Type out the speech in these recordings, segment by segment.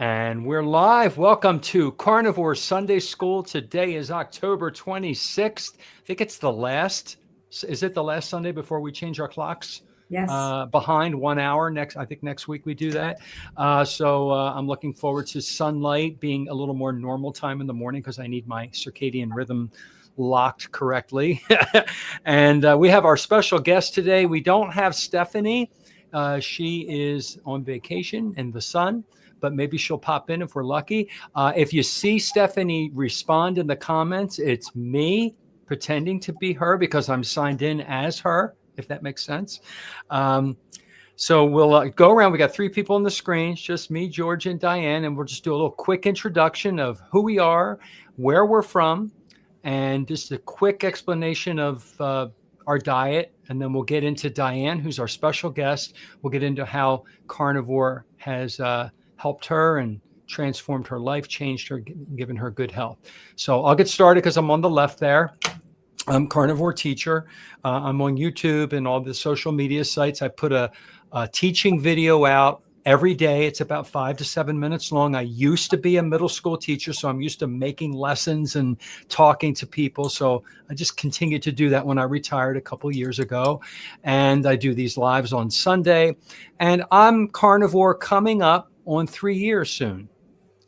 And we're live. Welcome to Carnivore Sunday School. Today is October 26th. I think it's the last. Is it the last Sunday before we change our clocks? Yes. Behind 1 hour. I think next week we do that. So I'm looking forward to sunlight being a little more normal time in the morning because I need my circadian rhythm locked correctly. And we have our special guest today. We don't have Stephanie. She is on vacation in the sun, but maybe she'll pop in if we're lucky. If you see Stephanie respond in the comments, it's me pretending to be her because I'm signed in as her, if that makes sense. So we'll go around. We got 3 people on the screen, it's just me, George, and Diane, and we'll just do a little quick introduction of who we are, where we're from, and just a quick explanation of our diet. And then we'll get into Diane, who's our special guest. We'll get into how carnivore has helped her and transformed her life, changed her, given her good health. So I'll get started because I'm on the left there. I'm carnivore teacher. I'm on YouTube and all the social media sites. I put a teaching video out every day. It's about 5 to 7 minutes long. I used to be a middle school teacher, so I'm used to making lessons and talking to people. So I just continued to do that when I retired a couple of years ago. And I do these lives on Sunday. And I'm carnivore coming up on 3 years soon.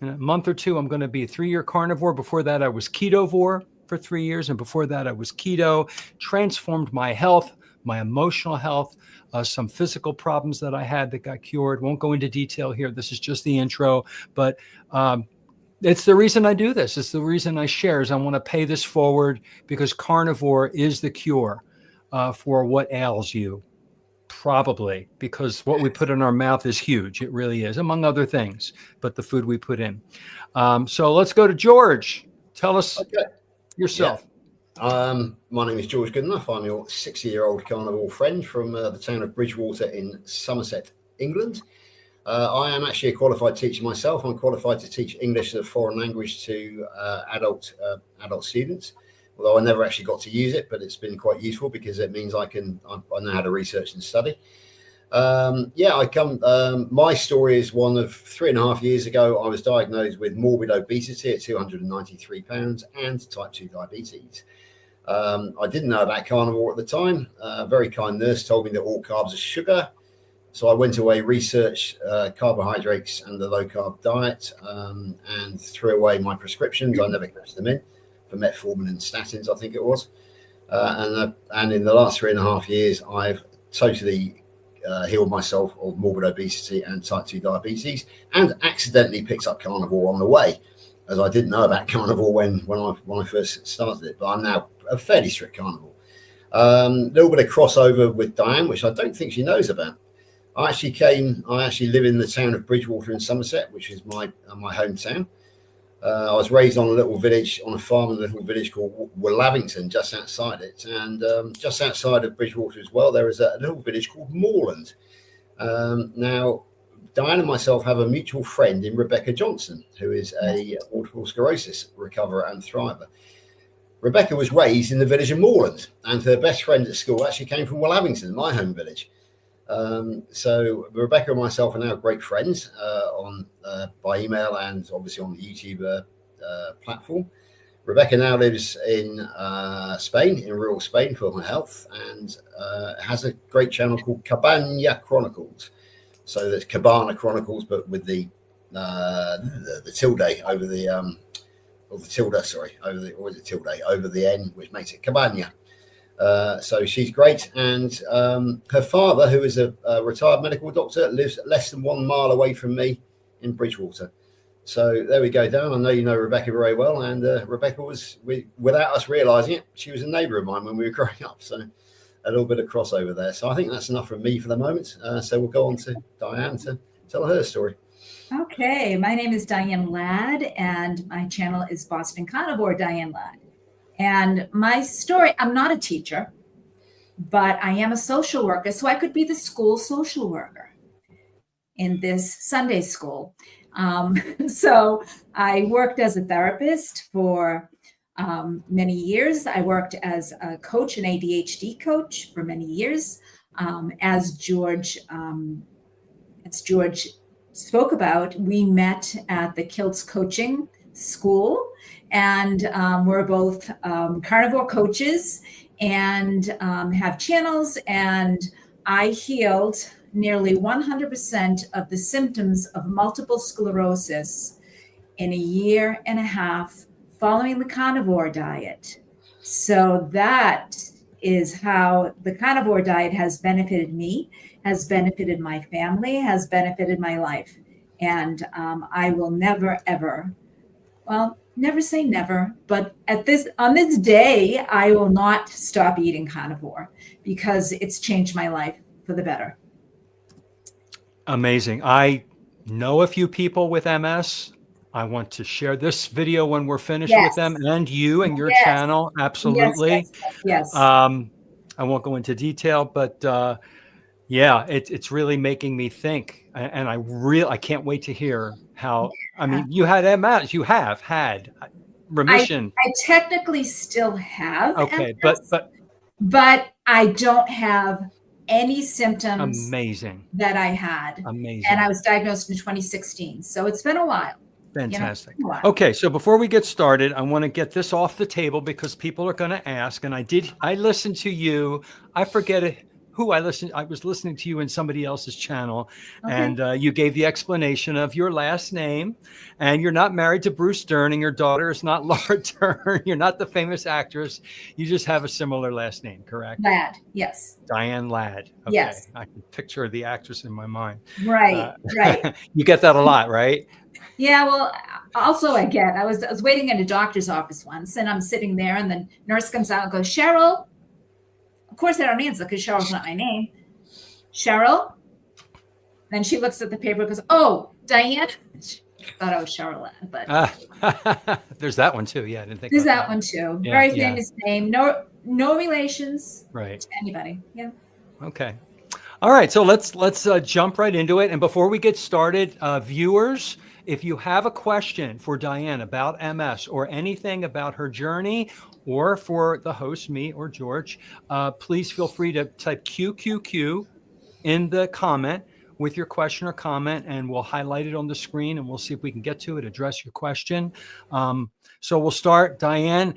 In a month or two, I'm going to be a 3-year carnivore. Before that, I was ketovore for 3 years. And before that, I was keto, transformed my health, my emotional health, some physical problems that I had that got cured. Won't go into detail here. This is just the intro, but it's the reason I do this. It's the reason I share is I want to pay this forward because carnivore is the cure for what ails you. Probably because what we put in our mouth is huge. It really is, among other things, but the food we put in. So let's go to George. Tell us yourself. Yeah. My name is George Goodenough. I'm your 60-year-old carnivore friend from the town of Bridgewater in Somerset, England. I am actually a qualified teacher myself. I'm qualified to teach English as a foreign language to adult students, although I never actually got to use it, but it's been quite useful because it means I know how to research and study. My story is one of 3.5 years ago. I was diagnosed with morbid obesity at 293 pounds and type 2 diabetes. I didn't know about carnivore at the time. A very kind nurse told me that all carbs are sugar. So I went away, researched carbohydrates and the low carb diet, and threw away my prescriptions. I never cashed them in for metformin and statins, I think it was. And in the last 3.5 years, I've totally healed myself of morbid obesity and type 2 diabetes, and accidentally picked up carnivore on the way, as I didn't know about carnivore when I first started it. But I'm now a fairly strict carnivore. Little bit of crossover with Diane, which I don't think she knows about. I actually live in the town of Bridgewater in Somerset, which is my hometown. I was raised on a farm in a little village called Willavington, just outside it. And just outside of Bridgewater as well, there is a little village called Moorland. Now, Diane and myself have a mutual friend in Rebecca Johnson, who is a multiple sclerosis recoverer and thriver. Rebecca was raised in the village of Moorland, and her best friend at school actually came from Willavington, my home village. So Rebecca and myself are now great friends by email and obviously on the YouTube platform. Rebecca now lives in Spain, in rural Spain, for her health, and has a great channel called Cabana Chronicles. So there's Cabana Chronicles, but with the tilde over the or the tilde, sorry, over the N, which makes it Cabana. So she's great, and her father, who is a retired medical doctor, lives less than 1 mile away from me in Bridgewater. So there we go, Dan. I know you know Rebecca very well, and Rebecca was, without us realising it, she was a neighbour of mine when we were growing up. So a little bit of crossover there. So I think that's enough from me for the moment. So we'll go on to Diane to tell her story. Okay, my name is Diane Ladd, and my channel is Boston Carnivore Diane Ladd. And my story, I'm not a teacher, but I am a social worker, so I could be the school social worker in this Sunday school. So I worked as a therapist for many years. I worked as a coach, an ADHD coach for many years, as George spoke about, we met at the Kilts Coaching School, and we're both carnivore coaches and have channels. And I healed nearly 100% of the symptoms of multiple sclerosis in a year and a half following the carnivore diet. So that is how the carnivore diet has benefited me, has benefited my family, has benefited my life. And I will never, ever, well, never say never, but on this day, I will not stop eating carnivore because it's changed my life for the better. Amazing. I know a few people with MS. I want to share this video when we're finished with them, and you and your channel. Absolutely. Yes. I won't go into detail, but yeah, it's really making me think, and I can't wait to hear how. I mean, you had MS. You have had remission. I technically still have. Okay, MS, but I don't have any symptoms. Amazing. That I had. Amazing. And I was diagnosed in 2016. So it's been a while. Fantastic. Okay, so before we get started, I want to get this off the table because people are going to ask, and I listened to you. I forget who I listened. I was listening to you in somebody else's channel, and you gave the explanation of your last name, and you're not married to Bruce Dern, and your daughter is not Laura Dern. You're not the famous actress. You just have a similar last name, correct? Ladd, yes. Diane Ladd. Okay. Yes. I can picture the actress in my mind. Right, right. You get that a lot, right? Yeah, well, also I was waiting in a doctor's office once, and I'm sitting there, and the nurse comes out and goes, Cheryl. Of course I don't answer because Cheryl's not my name. Cheryl? Then she looks at the paper and goes, oh, Diane? She thought I was Cheryl, but there's that one too. Yeah, I didn't think there's that one too. Yeah, very famous name. No relations to anybody. Yeah. Okay. All right. So let's jump right into it. And before we get started, viewers, if you have a question for Diane about MS or anything about her journey, or for the host, me or George, please feel free to type QQQ in the comment with your question or comment, and we'll highlight it on the screen, and we'll see if we can get to it, address your question. So we'll start. Diane,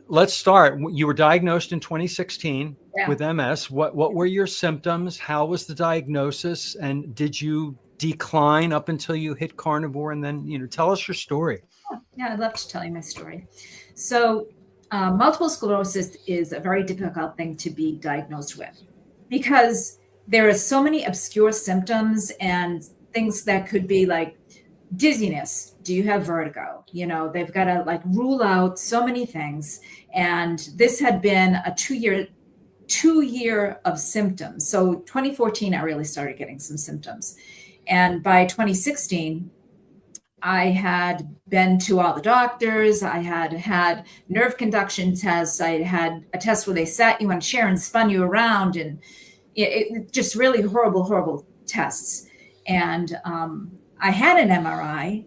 let's start. You were diagnosed in 2016 with MS. What were your symptoms? How was the diagnosis? And did you decline up until you hit carnivore? And then, tell us your story. Yeah, I'd love to tell you my story. So multiple sclerosis is a very difficult thing to be diagnosed with because there are so many obscure symptoms and things that could be like dizziness. Do you have vertigo? They've got to rule out so many things. And this had been a two year of symptoms. So 2014, I really started getting some symptoms. And by 2016, I had been to all the doctors. I had nerve conduction tests. I had a test where they sat you on a chair and spun you around, and it just really horrible tests. And I had an MRI,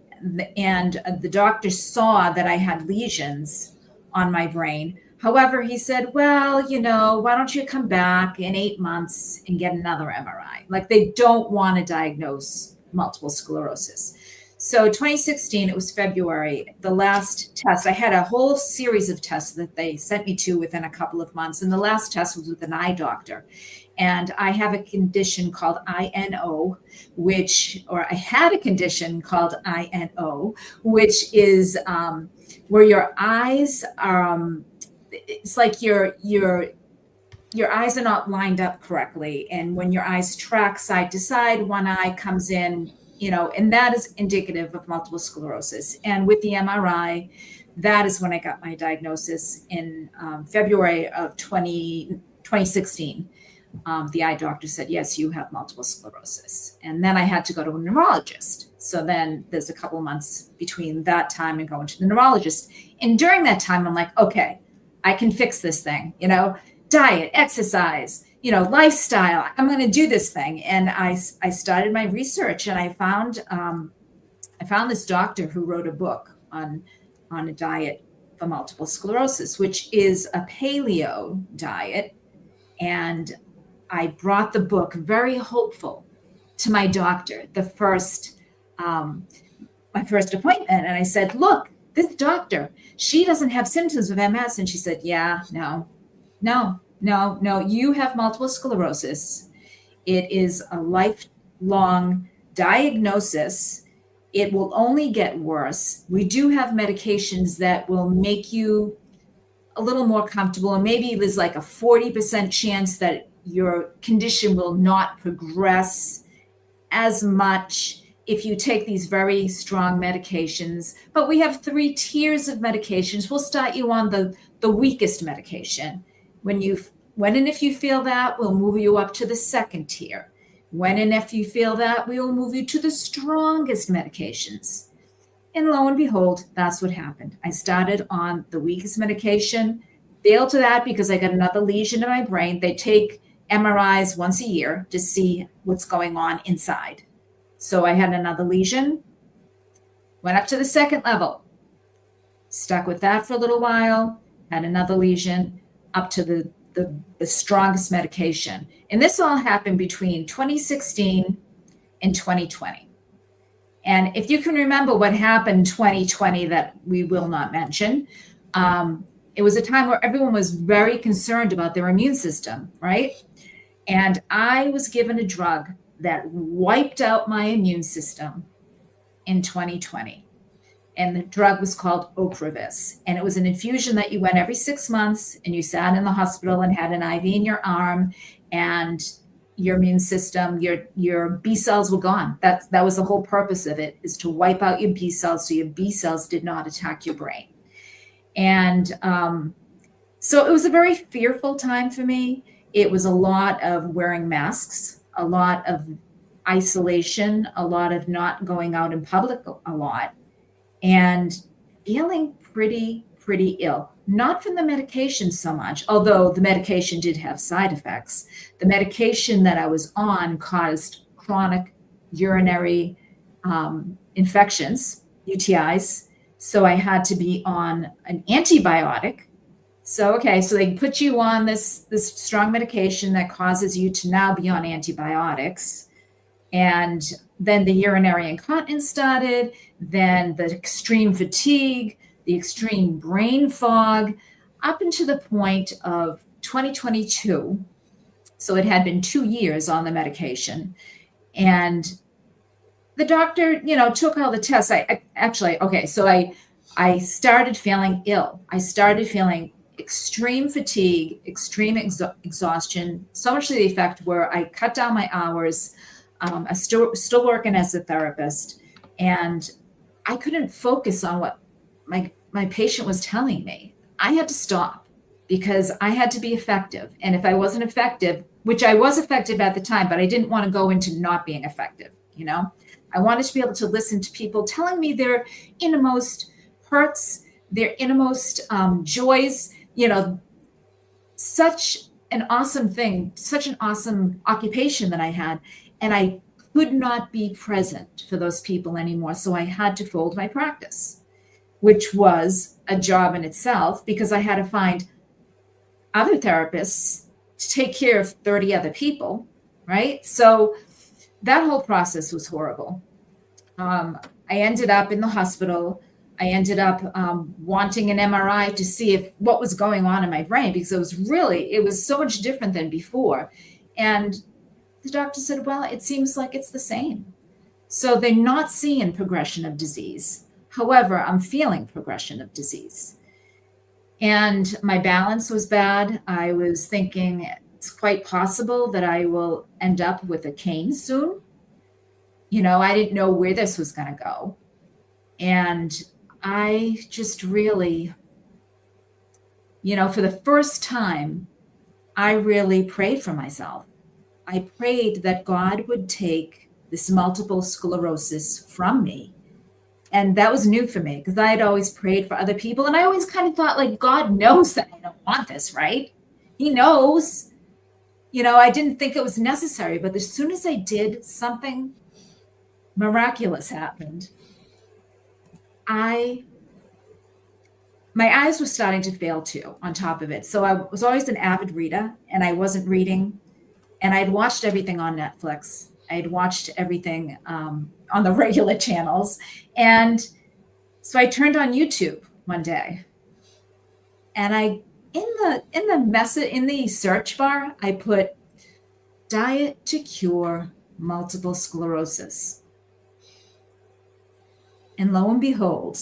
and the doctor saw that I had lesions on my brain. However, he said, well, why don't you come back in 8 months and get another MRI? They don't want to diagnose multiple sclerosis. So 2016, it was February, the last test. I had a whole series of tests that they sent me to within a couple of months. And the last test was with an eye doctor. And I have a condition called INO, I had a condition called INO, which is where your eyes are, it's like your eyes are not lined up correctly. And when your eyes track side to side, one eye comes in, and that is indicative of multiple sclerosis. And with the MRI, that is when I got my diagnosis in February of 2016. The eye doctor said, yes, you have multiple sclerosis. And then I had to go to a neurologist. So then there's a couple of months between that time and going to the neurologist. And during that time, I'm like, okay, I can fix this thing, diet, exercise, lifestyle. I'm going to do this thing. And I started my research, and I found this doctor who wrote a book on a diet for multiple sclerosis, which is a paleo diet. And I brought the book very hopeful to my doctor the first my first appointment. And I said, look, this doctor, she doesn't have symptoms of MS. And she said, yeah, no, you have multiple sclerosis. It is a lifelong diagnosis. It will only get worse. We do have medications that will make you a little more comfortable. And maybe there's like a 40% chance that your condition will not progress as much if you take these very strong medications. But we have 3 tiers of medications. We'll start you on the weakest medication. When and if you feel that, we'll move you up to the 2nd tier. When and if you feel that, we will move you to the strongest medications. And lo and behold, that's what happened. I started on the weakest medication, failed to that because I got another lesion in my brain. They take MRIs once a year to see what's going on inside. So I had another lesion, went up to the 2nd level, stuck with that for a little while, had another lesion, up to the strongest medication. And this all happened between 2016 and 2020. And if you can remember what happened in 2020 that we will not mention, it was a time where everyone was very concerned about their immune system, right? And I was given a drug that wiped out my immune system in 2020. And the drug was called Ocrevus. And it was an infusion that you went every 6 months, and you sat in the hospital and had an IV in your arm, and your immune system, your B cells were gone. That was the whole purpose of it, is to wipe out your B cells so your B cells did not attack your brain. And so it was a very fearful time for me. It was a lot of wearing masks, a lot of isolation, a lot of not going out in public a lot, and feeling pretty ill. Not from the medication so much, although the medication did have side effects. The medication that I was on caused chronic urinary infections, UTIs. So I had to be on an antibiotic. So they put you on this strong medication that causes you to now be on antibiotics. And then the urinary incontinence started, then the extreme fatigue, the extreme brain fog, up until the point of 2022. So it had been 2 years on the medication. And the doctor, took all the tests. I started feeling ill. I started feeling extreme fatigue, extreme exhaustion, so much to the effect where I cut down my hours. I'm still working as a therapist, and I couldn't focus on what my patient was telling me. I had to stop because I had to be effective. And if I wasn't effective, which I was effective at the time, but I didn't want to go into not being effective, I wanted to be able to listen to people telling me their innermost hurts, their innermost joys, such an awesome thing, such an awesome occupation that I had. And I could not be present for those people anymore. So I had to fold my practice, which was a job in itself because I had to find other therapists to take care of 30 other people, right? So that whole process was horrible. I ended up in the hospital. I ended up wanting an MRI to see what was going on in my brain, because it was so much different than before. And the doctor said, well, it seems like it's the same. So they're not seeing progression of disease. However, I'm feeling progression of disease. And my balance was bad. I was thinking it's quite possible that I will end up with a cane soon. I didn't know where this was going to go. And I just really, for the first time, I really prayed for myself. I prayed that God would take this multiple sclerosis from me. And that was new for me because I had always prayed for other people. And I always kind of thought, like, God knows that I don't want this, right? He knows. I didn't think it was necessary. But as soon as I did, something miraculous happened. My eyes were starting to fail too, on top of it. So I was always an avid reader, and I wasn't reading. And I'd watched everything on Netflix. I had watched everything on the regular channels. And so I turned on YouTube one day, and in the search bar, I put diet to cure multiple sclerosis. And lo and behold,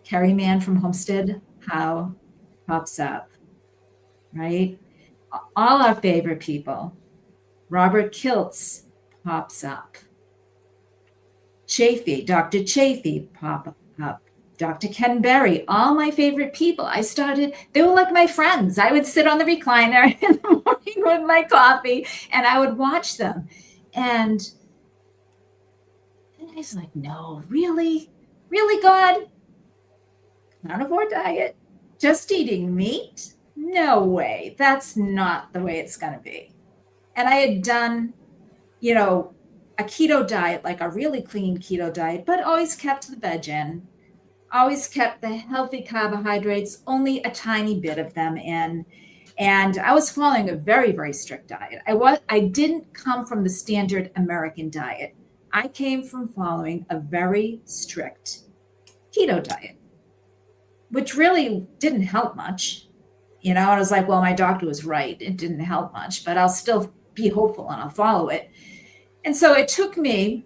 Carrie Mann from Homestead How pops up, right? All our favorite people. Robert Kiltz pops up. Chafee, Dr. Chafee pop up. Dr. Ken Berry, all my favorite people. They were like my friends. I would sit on the recliner in the morning with my coffee and I would watch them. And I was like, no, really? Really, God? Carnivore diet? Just eating meat? No way. That's not the way it's going to be. And I had done, a keto diet, like a really clean keto diet, but always kept the veg in, always kept the healthy carbohydrates, only a tiny bit of them in. And I was following a very, very strict diet. I didn't come from the standard American diet. I came from following a very strict keto diet, which really didn't help much. I was like, well, my doctor was right. It didn't help much, but I'll still be hopeful and I'll follow it. And so it took me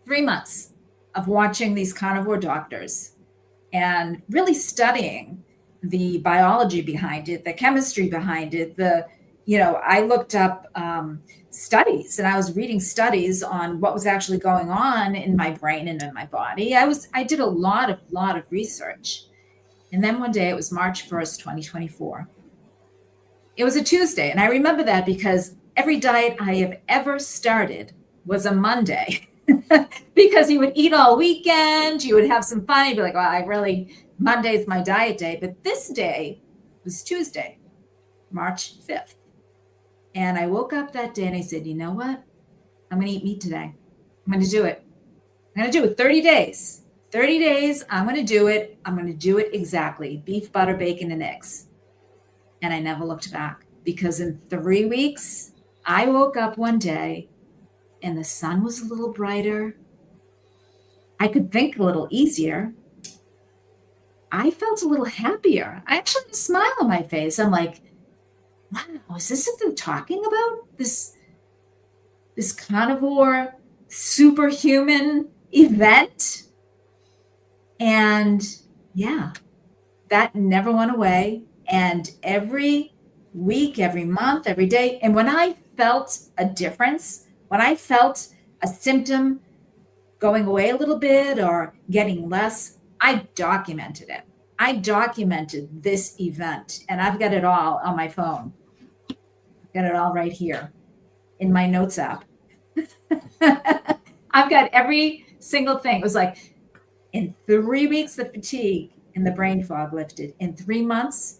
3 months of watching these carnivore doctors and really studying the biology behind it, the chemistry behind it. I looked up studies, and I was reading studies on what was actually going on in my brain and in my body. I did a lot of research. And then one day, it was March 1st, 2024. It was a Tuesday. And I remember that because every diet I have ever started was a Monday because you would eat all weekend. You would have some fun. You'd be like, well, Monday's my diet day. But this day was Tuesday, March 5th. And I woke up that day and I said, you know what? I'm going to eat meat today. I'm going to do it. I'm going to do it 30 days. 30 days, I'm going to do it. I'm going to do it exactly. Beef, butter, bacon, and eggs. And I never looked back because in 3 weeks, I woke up one day and the sun was a little brighter. I could think a little easier. I felt a little happier. I actually had a smile on my face. I'm like, wow, is this what they're talking about? This carnivore superhuman event? And yeah, that never went away. And every week, every month, every day. And when I felt a difference, when I felt a symptom going away a little bit or getting less, I documented it. I documented this event, and I've got it all on my phone. I've got it all right here in my notes app. I've got every single thing. It was like, in 3 weeks, the fatigue and the brain fog lifted. In 3 months,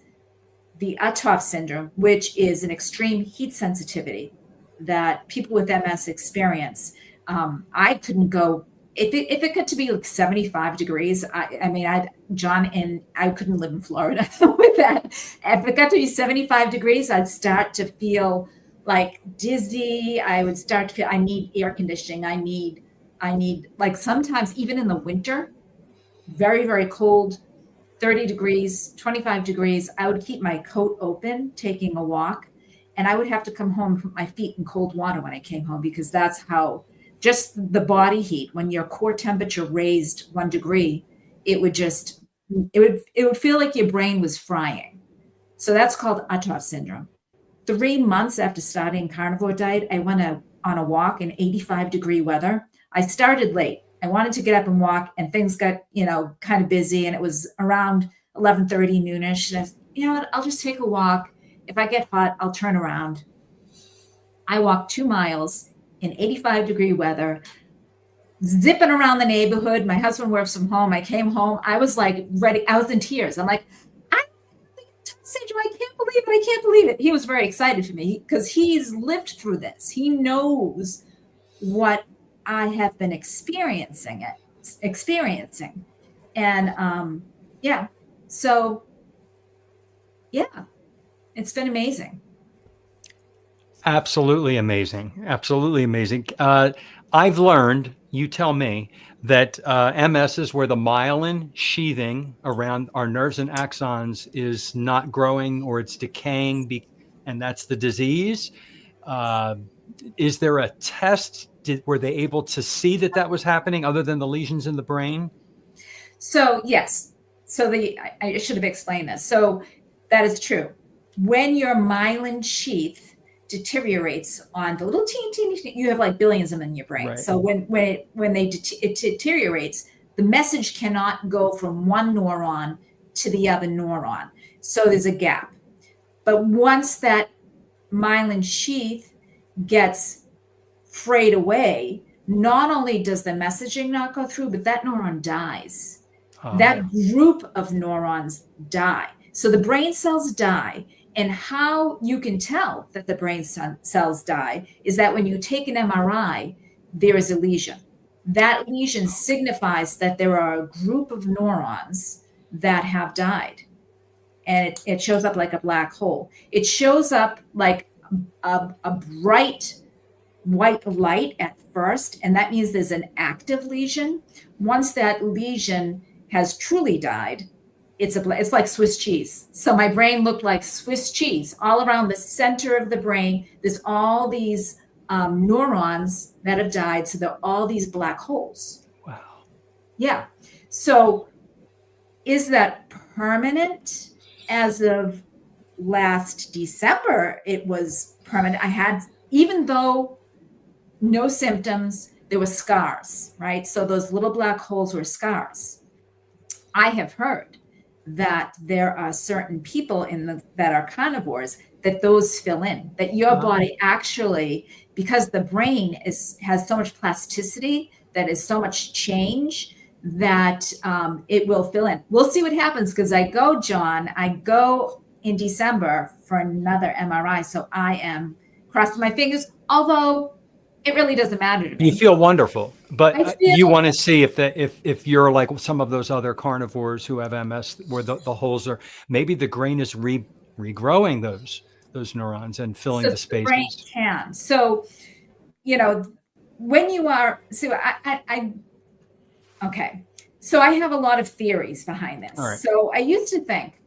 the Uthoff syndrome, which is an extreme heat sensitivity that people with MS experience. I couldn't go, if it got to be like 75 degrees, John and I couldn't live in Florida with that. If it got to be 75 degrees, I'd start to feel like dizzy. I would start to feel, I need air conditioning. I need like sometimes even in the winter, very, very cold, 30 degrees, 25 degrees, I would keep my coat open, taking a walk, and I would have to come home and put my feet in cold water when I came home because that's how just the body heat, when your core temperature raised 1 degree, it would feel like your brain was frying. So that's called Uthoff syndrome. 3 months after starting carnivore diet, I went on a walk in 85-degree weather. I started late. I wanted to get up and walk, and things got, kind of busy, and it was around 11:30, noonish. And I said, you know what? I'll just take a walk. If I get hot, I'll turn around. I walked 2 miles in 85-degree weather, zipping around the neighborhood. My husband works from home. I came home. I was like ready. I was in tears. I'm like, I can't believe it. I can't believe it. He was very excited for me because he's lived through this. He knows what I have been experiencing. And so yeah, it's been amazing. Absolutely amazing. Absolutely amazing. I've learned, you tell me, that MS is where the myelin sheathing around our nerves and axons is not growing or it's decaying, and that's the disease. Uh, is there a test? Were they able to see that that was happening other than the lesions in the brain? So yes, so I should have explained this. So that is true. When your myelin sheath deteriorates on the little teeny, you have like billions of them in your brain. Right. So it deteriorates, the message cannot go from one neuron to the other neuron. So there's a gap. But once that myelin sheath gets frayed away, not only does the messaging not go through, but that neuron dies. That group of neurons die. So the brain cells die. And how you can tell that the brain cells die is that when you take an MRI, there is a lesion. That lesion signifies that there are a group of neurons that have died. And it shows up like a black hole. It shows up like a bright white light at first, and that means there's an active lesion. Once that lesion has truly died, it's like Swiss cheese. So my brain looked like Swiss cheese all around the center of the brain. There's all these neurons that have died, so there are all these black holes. Wow. Yeah. So is that permanent? As of last December, it was permanent. I had, even though no symptoms, there were scars, right? So those little black holes were scars. I have heard that there are certain people that are carnivores that those fill in, that your body actually, because the brain has so much plasticity, that is so much change, that it will fill in. We'll see what happens, because I go in December for another MRI. So I am crossing my fingers, although it really doesn't matter to me. You feel wonderful, but you want to see if you're like some of those other carnivores who have MS, where the holes are, maybe the brain is regrowing those neurons and filling the spaces. The brain can. So, when you are, so okay. So I have a lot of theories behind this. Right. So I used to think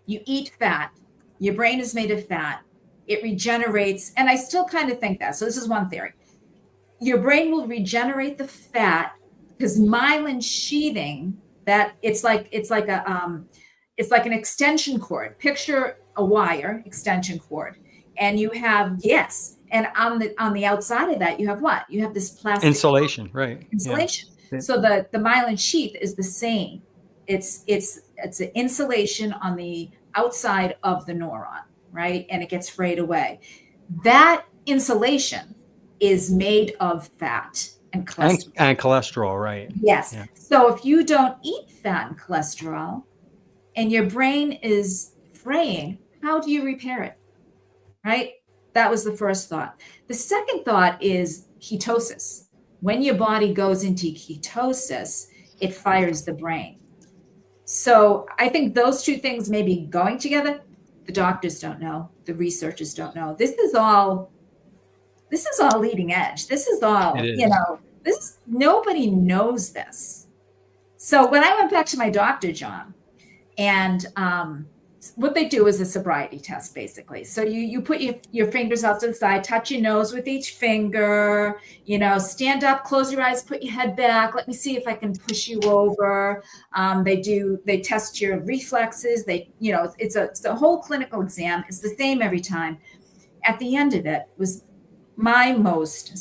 you eat fat, your brain is made of fat, it regenerates, and I still kind of think that. So this is one theory. Your brain will regenerate the fat because myelin sheathing, that it's like an extension cord. Picture a wire extension cord, and you have and on the outside of that you have what? You have this plastic insulation, right? Insulation. Yeah. So the myelin sheath is the same. It's an insulation on the outside of the neuron, right? And it gets frayed away. That insulation is made of fat and cholesterol. And cholesterol, right? Yes. Yeah. So if you don't eat fat and cholesterol and your brain is fraying, how do you repair it? Right? That was the first thought. The second thought is ketosis. When your body goes into ketosis, it fires the brain. So I think those two things may be going together. The doctors don't know. The researchers don't know. This is all leading edge. This is all, nobody knows this. So when I went back to my doctor, John, and what they do is a sobriety test, basically. So you put your fingers out to the side, touch your nose with each finger, stand up, close your eyes, put your head back. Let me see if I can push you over. They test your reflexes. It's a whole clinical exam. It's the same every time. At the end of it was my most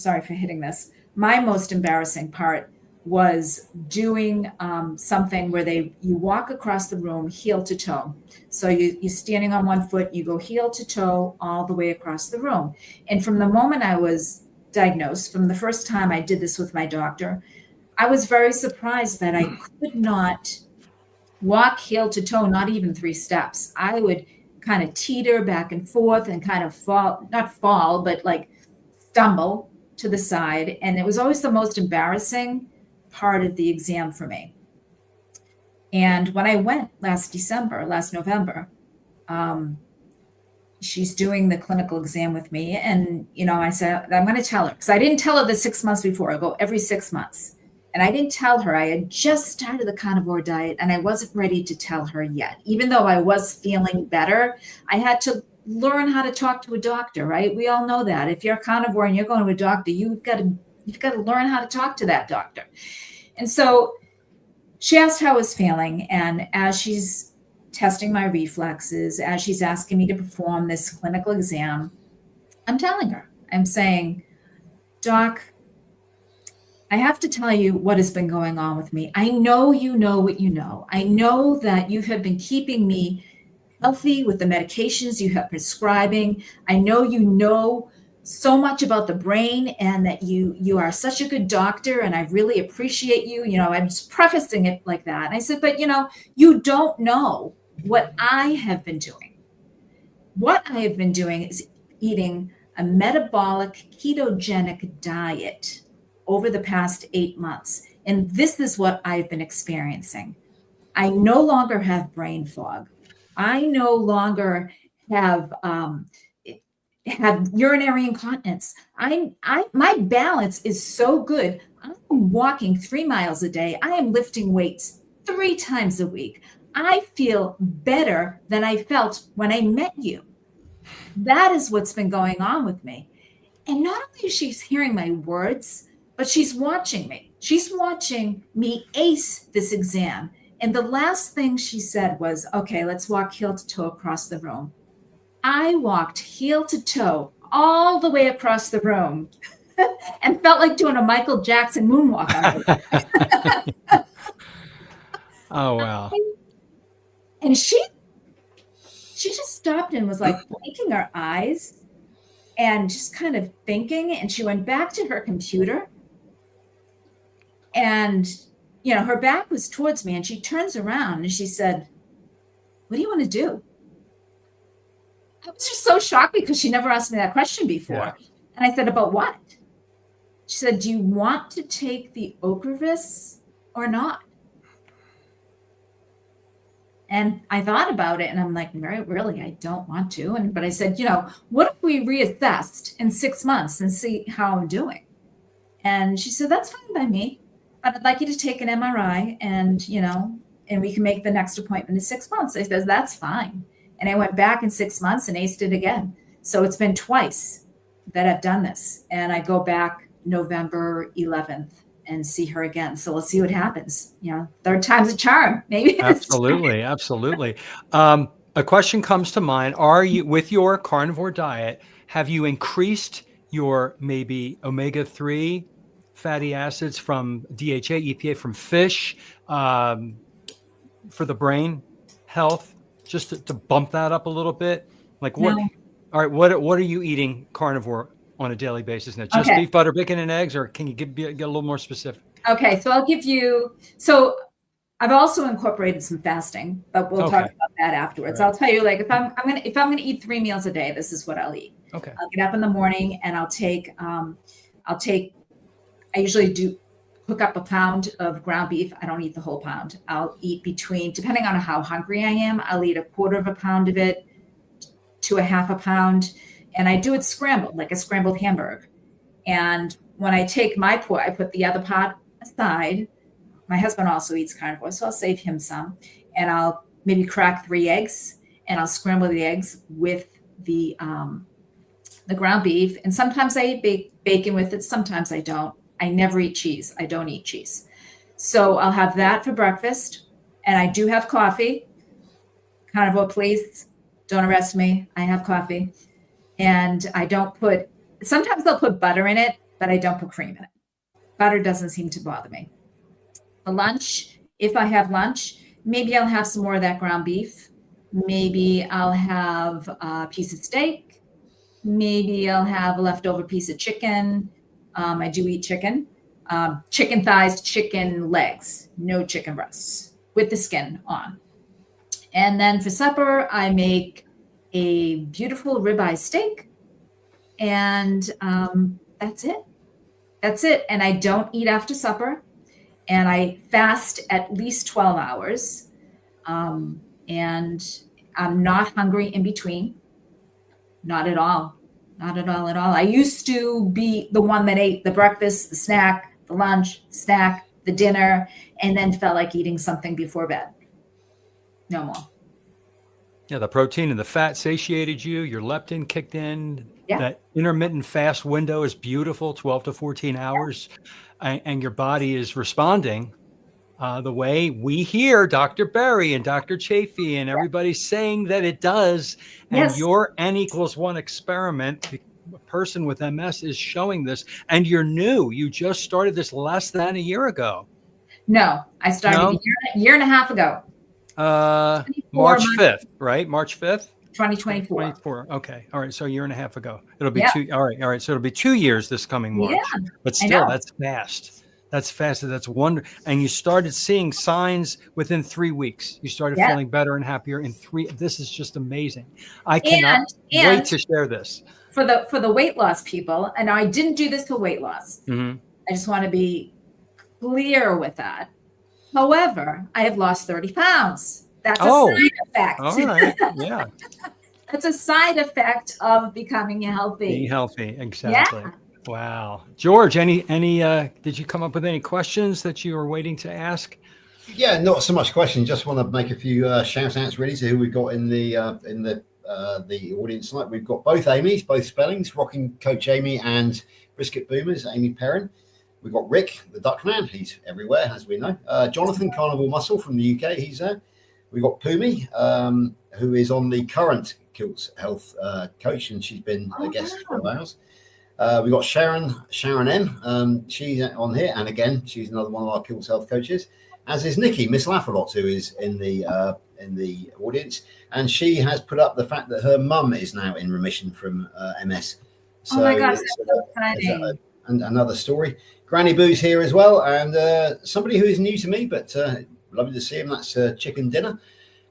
embarrassing part was doing something where you walk across the room heel to toe. So you're standing on one foot, you go heel to toe all the way across the room. And from the moment I was diagnosed, from the first time I did this with my doctor, I was very surprised that I could not walk heel to toe, not even 3 steps. I would kind of teeter back and forth and kind of but like stumble to the side. And it was always the most embarrassing part of the exam for me. And when I went last November, she's doing the clinical exam with me. And, I said, I'm going to tell her, because I didn't tell her the 6 months before. I go every 6 months. And I didn't tell her. I had just started the carnivore diet and I wasn't ready to tell her yet. Even though I was feeling better, I had to learn how to talk to a doctor, right? We all know that. If you're a carnivore and you're going to a doctor, you've got to learn how to talk to that doctor. And so she asked how I was feeling. And as she's testing my reflexes, as she's asking me to perform this clinical exam, I'm telling her, I'm saying, Doc, I have to tell you what has been going on with me. I know you know what you know. I know that you have been keeping me healthy with the medications you have prescribing. I know you know so much about the brain and that you are such a good doctor and I really appreciate you. I'm just prefacing it like that. And I said, but you don't know what I have been doing. What I have been doing is eating a metabolic ketogenic diet over the past 8 months. And this is what I've been experiencing. I no longer have brain fog. I no longer have urinary incontinence. My balance is so good. I'm walking 3 miles a day. I am lifting weights 3 times a week. I feel better than I felt when I met you. That is what's been going on with me. And not only is she hearing my words, but she's watching me. She's watching me ace this exam. And the last thing she said was, okay, let's walk heel to toe across the room. I walked heel to toe all the way across the room and felt like doing a Michael Jackson moonwalk on it. Oh, wow. And she just stopped and was like blinking her eyes and just kind of thinking. And she went back to her computer and, her back was towards me and she turns around and she said, what do you want to do? I was just so shocked because she never asked me that question before. Yeah. And I said, about what? She said, do you want to take the Ocrevus or not? And I thought about it and I'm like, really, I don't want to. But I said, what if we reassessed in 6 months and see how I'm doing? And she said, that's fine by me, but I'd like you to take an MRI and, and we can make the next appointment in 6 months. I said, that's fine. And I went back in 6 months and aced it again. So it's been twice that I've done this. And I go back November 11th and see her again. So we'll see what happens. Third time's a charm, maybe. Absolutely. Absolutely. A question comes to mind. Are you, with your carnivore diet, have you increased your maybe omega-3 fatty acids from DHA, EPA from fish for the brain health, just to bump that up a little bit? Like what? No. All right. What are you eating carnivore on a daily basis now? Just beef, butter, bacon, and eggs, or can you get a little more specific? Okay. So I'll give you, so I've also incorporated some fasting, but we'll talk about that afterwards. Right. I'll tell you, like, if I'm gonna eat 3 meals a day, this is what I'll eat. Okay. I'll get up in the morning and I'll take, I usually do cook up a pound of ground beef. I don't eat the whole pound. I'll eat between, depending on how hungry I am, I'll eat 1/4 of a pound of it to 1/2 pound. And I do it scrambled, like a scrambled hamburger. And when I take my I put the other part aside. My husband also eats carnivore, so I'll save him some. And I'll maybe crack 3 eggs and I'll scramble the eggs with the ground beef. And sometimes I eat bacon with it. Sometimes I don't. I never eat cheese. I don't eat cheese. So I'll have that for breakfast. And I do have coffee. Carnivore, please don't arrest me. I have coffee. And I don't put, sometimes I'll put butter in it, but I don't put cream in it. Butter doesn't seem to bother me. For lunch, if I have lunch, maybe I'll have some more of that ground beef. Maybe I'll have a piece of steak. Maybe I'll have a leftover piece of chicken. I do eat chicken. Chicken thighs, chicken legs, no chicken breasts with the skin on. And then for supper, I make a beautiful ribeye steak. And that's it. That's it. And I don't eat after supper. And I fast at least 12 hours. And I'm not hungry in between. Not at all. Not at all at all. I used to be the one that ate the breakfast, the snack, the lunch, snack, the dinner, and then felt like eating something before bed. No more. Yeah, the protein and the fat satiated you. Your leptin kicked in. Yeah. That intermittent fast window is beautiful, 12 to 14 hours. And your body is responding the way we hear Dr. Berry and Dr. Chafee and everybody saying that it does. And Yes. your N=1 experiment, a person with MS is showing this. And you're new. You just started this less than a year ago. No, I started a year and a half ago. March 5th, right? March 5th? 2024. Okay. All right. So a year and a half ago. It'll be Yeah. 2. All right. All right. So it'll be 2 years this coming March. Yeah, But I still, know. that's fast. That's fast. That's wonderful. And you started seeing signs within 3 weeks. You started Yeah. feeling better and happier in 3. This is just amazing. I cannot wait to share this. For the weight loss people, and I didn't do this for weight loss. Mm-hmm. I just want to be clear with that. However, I have lost 30 pounds. That's a side effect. All right. Yeah. That's a side effect of becoming healthy. Being healthy. Exactly. Yeah. Wow. George, any did you come up with any questions that you were waiting to ask? Yeah, not so much question. Just want to make a few shout outs really to who we've got in the audience tonight. We've got both Amy's, both spellings, Rocking Coach Amy and Brisket Boomers, Amy Perrin. We've got Rick, the Duckman. He's everywhere, as we know. Jonathan, Carnivore Muscle from the UK. He's there. We've got Pumi, who is on the current Kilts Health coach, and she's been a guest for a while. We've got Sharon M. She's on here, and again, she's another one of our Kilts Health coaches. As is Nicky, Miss Lafalot, who is in the audience, and she has put up the fact that her mum is now in remission from MS. So oh my gosh, that's so exciting! And another story. Granny Boo's here as well, and somebody who is new to me, but lovely to see him. That's Chicken Dinner.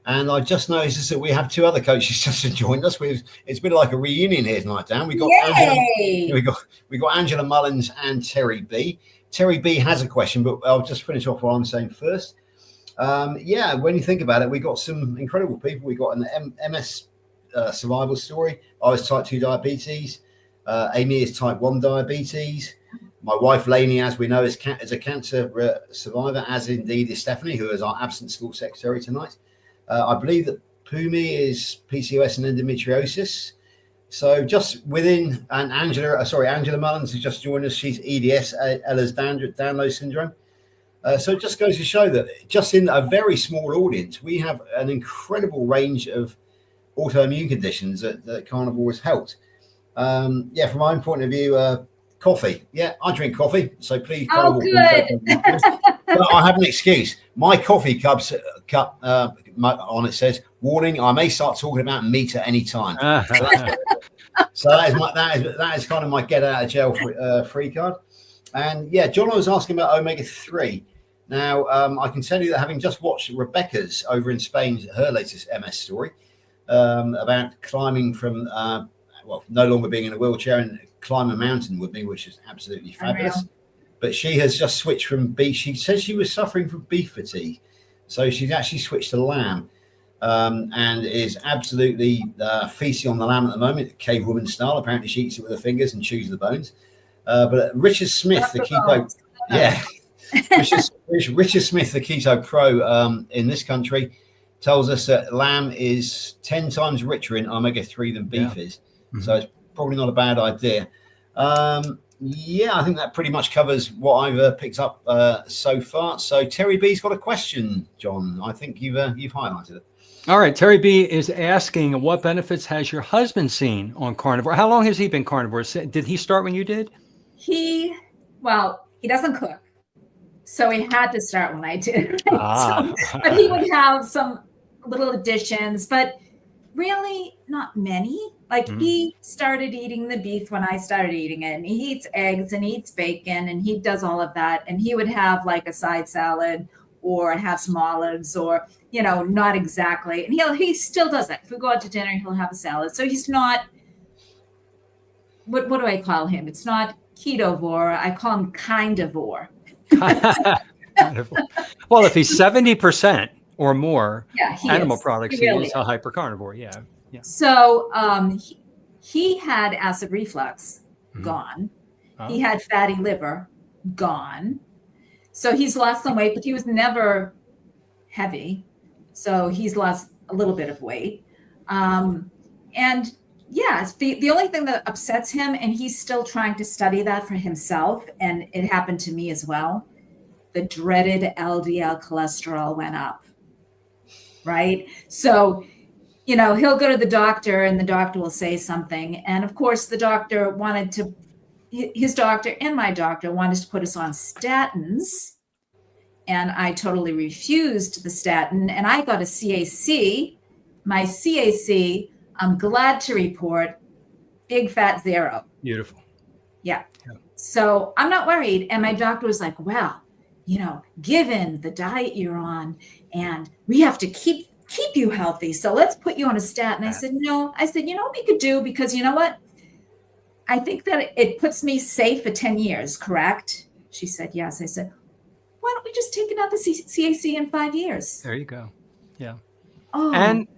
And I just noticed that we have 2 other coaches just joined us. It's been like a reunion here tonight, Dan. We got Angela Mullins and Terry B. Terry B has a question, but I'll just finish off what I'm saying first. Yeah, when you think about it, we got some incredible people. We got an MS survival story. I was type 2 diabetes. Amy is type 1 diabetes. My wife, Lainey, as we know, is a cancer survivor, as indeed is Stephanie, who is our absent school secretary tonight. I believe that Pumi is PCOS and endometriosis. So just within, and Angela Mullins has just joined us. She's EDS, Ehlers-Danlos syndrome. So it just goes to show that just in a very small audience, we have an incredible range of autoimmune conditions that Carnivore has helped. Yeah, from my own point of view, coffee. Yeah, I drink coffee. So please. Oh, good. But I have an excuse. My coffee cup on it says, warning, I may start talking about meat at any time. So that is kind of my get out of jail free card. And yeah, John was asking about omega-3. Now, I can tell you that having just watched Rebecca's over in Spain, her latest MS story about climbing from, no longer being in a wheelchair and climb a mountain with me, which is absolutely fabulous. Unreal. But she has just switched from beef. She says she was suffering from beef fatigue. So she's actually switched to lamb and is absolutely feasting on the lamb at the moment, cave woman style. Apparently she eats it with her fingers and chews the bones. But Richard Smith, the keto, Richard Smith, the keto pro in this country, tells us that lamb is 10 times richer in omega-3 than beef is. Mm-hmm. So it's probably not a bad idea. Yeah, I think that pretty much covers what I've picked up so far. So Terry B's got a question, John. I think you've highlighted it. All right. Terry B is asking, what benefits has your husband seen on Carnivore? How long has he been Carnivore? Did he start when you did? He doesn't cook. So he had to start when I did. Right? But he would have some little additions, but really not many. Like he started eating the beef when I started eating it, and he eats eggs and eats bacon and he does all of that. And he would have like a side salad or have some olives or, not exactly. And he still does that. If we go out to dinner, he'll have a salad. So he's not, what do I call him? It's not ketovore. I call him kindivore. Well, if he's 70% or more animal products, he really is a hypercarnivore. Yeah. So He had acid reflux, gone. Oh. He had fatty liver, gone. So he's lost some weight, but he was never heavy. So he's lost a little bit of weight. And yes, the only thing that upsets him, and he's still trying to study that for himself, and it happened to me as well, the dreaded LDL cholesterol went up, right? So, you know, he'll go to the doctor and the doctor will say something. And of course, the doctor wanted to, his doctor and my doctor wanted to put us on statins. And I totally refused the statin. And I got a CAC. My CAC, I'm glad to report, big fat 0. Beautiful. Yeah. So I'm not worried. And my doctor was like, well, you know, given the diet you're on, and we have to keep you healthy, so let's put you on a statin. I said, no. I said, you know what we could do? Because you know what? I think that it puts me safe for 10 years, correct? She said, yes. I said, why don't we just take another CAC in 5 years? There you go. Yeah. Oh, And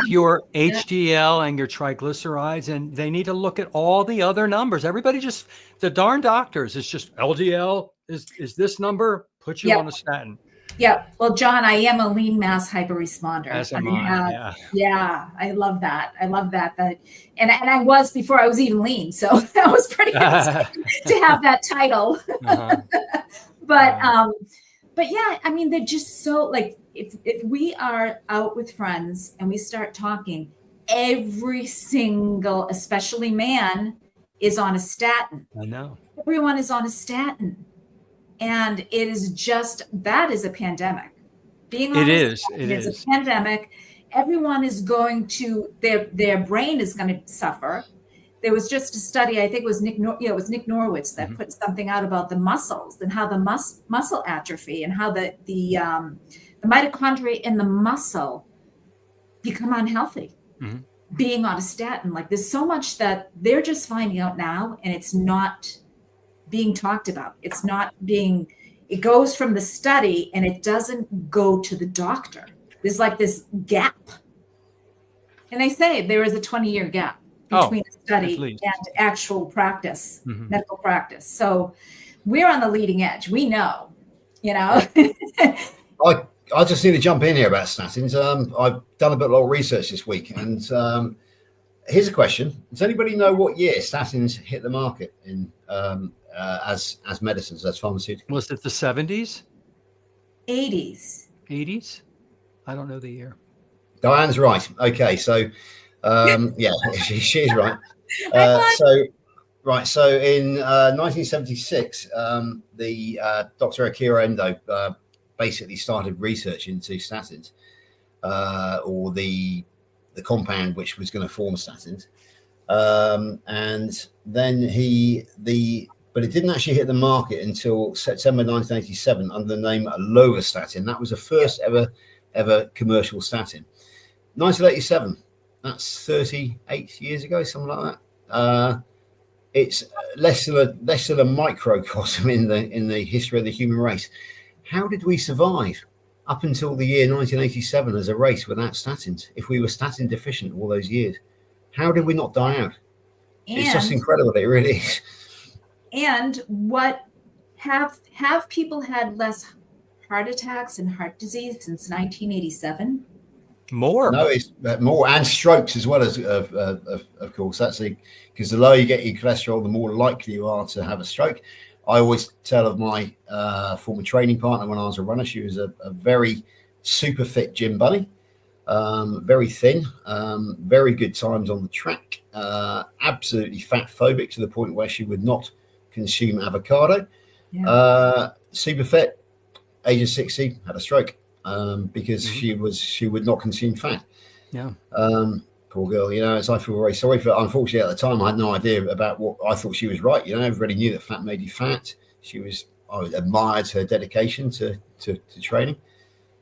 your HDL and your triglycerides, and they need to look at all the other numbers. Everybody just, the darn doctors, it's just LDL is this number, put you on a statin. Yeah. Well, John, I am a lean mass hyperresponder. As am I. Yeah. I love that. And I was before I was even lean. So that was pretty exciting to have that title. But yeah, I mean, they're just so like, if we are out with friends and we start talking, every single, especially man, is on a statin. I know. Everyone is on a statin. And it is just, that is a pandemic. Being on a statin is a pandemic. Everyone is going to, their brain is going to suffer. There was just a study, I think it was Nick Norwitz that put something out about the muscles and how the muscle atrophy and how the mitochondria in the muscle become unhealthy. Being on a statin, like there's so much that they're just finding out now, and it's not being talked about. It's not being, it goes from the study and it doesn't go to the doctor. There's like this gap. And they say there is a 20-year gap between study and actual practice, medical practice. So we're on the leading edge. We know, you know. I just need to jump in here about statins. I've done a bit of research this week, and here's a question: does anybody know what year statins hit the market in as medicines, as pharmaceuticals? Was it the 70s? 80s. 80s? I don't know the year. Diane's right. Okay, so yeah, she's right. So in 1976, the Dr. Akira Endo basically started research into statins, or the compound which was going to form statins, and then but it didn't actually hit the market until September 1987 under the name lovastatin. That was the first ever commercial statin. 1987. That's 38 years ago, something like that. It's less than a microcosm in the history of the human race. How did we survive up until the year 1987 as a race without statins? If we were statin deficient all those years, how did we not die out? It's just incredible. It really is. And what have people had less heart attacks and heart disease since 1987? More. No, it's more, and strokes as well, as of course. That's because the lower you get your cholesterol, the more likely you are to have a stroke. I always tell of my former training partner when I was a runner. She was a very super fit gym bunny, very thin, very good times on the track, absolutely fat phobic to the point where she would not consume avocado. Super fit, age of 60, had a stroke. Because she would not consume fat. Poor girl, you know, as I feel very sorry for her. Unfortunately, at the time, I had no idea about what I thought. She was right. You know, everybody knew that fat made you fat. I admired her dedication to training.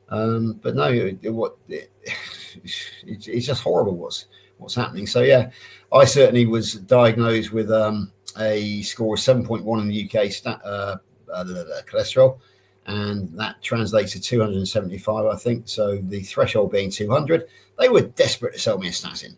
But no, it's just horrible what's happening. So yeah, I certainly was diagnosed with a score of 7.1 in the UK cholesterol. And that translates to 275, I think. So the threshold being 200, they were desperate to sell me a statin.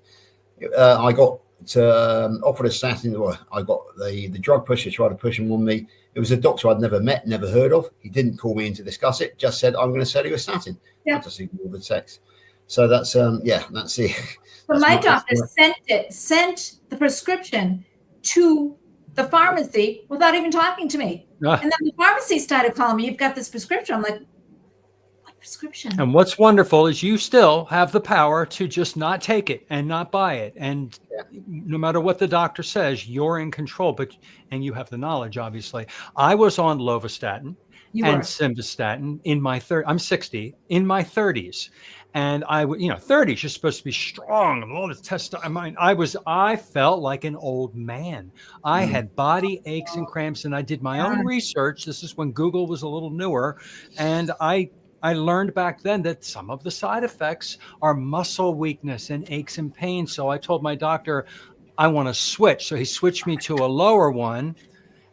I got offered a statin. Well, I got the drug pusher tried to push him on me. It was a doctor I'd never met, never heard of. He didn't call me in to discuss it. Just said, "I'm going to sell you a statin." Yeah. I just ignored the text. So that's that's it. But my doctor sent the prescription to the pharmacy without even talking to me. And then the pharmacy started calling me, "You've got this prescription." I'm like, "What prescription?" And what's wonderful is you still have the power to just not take it and not buy it. And no matter what the doctor says, you're in control, and you have the knowledge, obviously. I was on lovastatin and simvastatin in my I'm 60, in my 30s. And 30s, you're supposed to be strong and all this testosterone. I felt like an old man. I had body aches and cramps, and I did my own research. This is when Google was a little newer. And I learned back then that some of the side effects are muscle weakness and aches and pains. So I told my doctor, I want to switch. So he switched me to a lower one.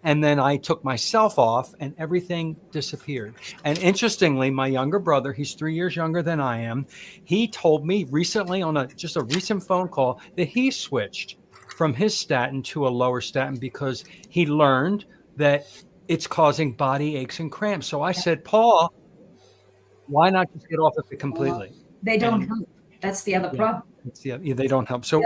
And then I took myself off and everything disappeared. And interestingly, my younger brother, he's 3 years younger than I am. He told me recently on just a recent phone call that he switched from his statin to a lower statin because he learned that it's causing body aches and cramps. So I said, Paul, why not just get off of it completely? They don't help. That's the other problem. They don't help. So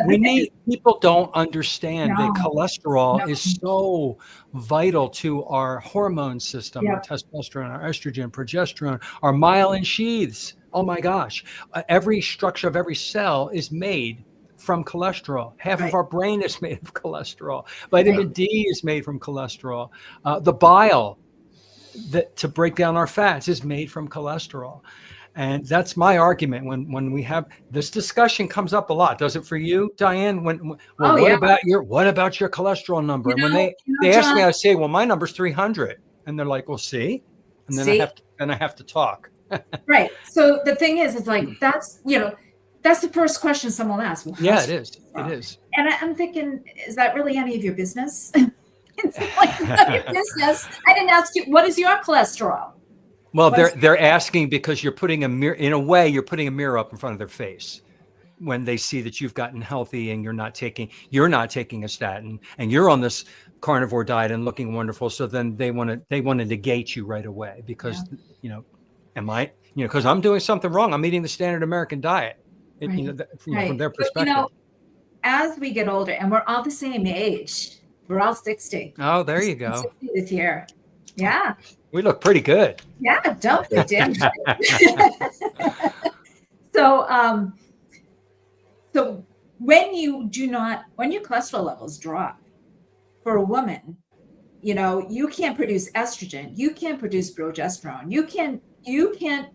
people don't understand that cholesterol is so vital to our hormone system, our testosterone, our estrogen, progesterone, our myelin sheaths. Oh my gosh. Every structure of every cell is made from cholesterol. Half of our brain is made of cholesterol. Vitamin D is made from cholesterol. The bile to break down our fats is made from cholesterol. And that's my argument when we have this discussion comes up a lot. Does it for you, Diane? What about your cholesterol number? And when they ask me, I say, well, my number's 300. And they're like, well, see? And then I have to talk. Right. So the thing is like, that's the first question someone asks. Well, it is. It is. And I'm thinking, is that really any of your business? It's like, none of your business. I didn't ask you, what is your cholesterol? Well, they're asking because you're putting a mirror, in a way, you're putting a mirror up in front of their face when they see that you've gotten healthy and you're not taking a statin and you're on this carnivore diet and looking wonderful. So then they want to negate you right away because, because I'm doing something wrong. I'm eating the standard American diet, from their perspective. But, as we get older and we're all the same age, we're all 60. Oh, there you go. 60 this year. Yeah. We look pretty good. Yeah, don't be damn So when your cholesterol levels drop for a woman, you can't produce estrogen, you can't produce progesterone, you can't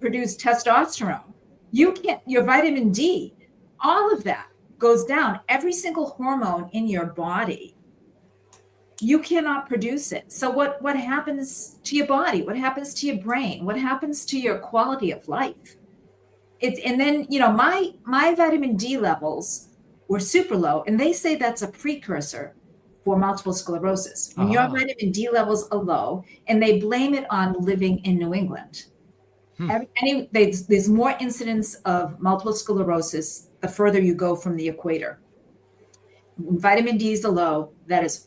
produce testosterone, your vitamin D, all of that goes down. Every single hormone in your body, you cannot produce it. So what happens to your body? What happens to your brain? What happens to your quality of life? And then my vitamin D levels were super low, and they say that's a precursor for multiple sclerosis. When your vitamin D levels are low, and they blame it on living in New England. There's more incidence of multiple sclerosis the further you go from the equator. When vitamin D is low, that is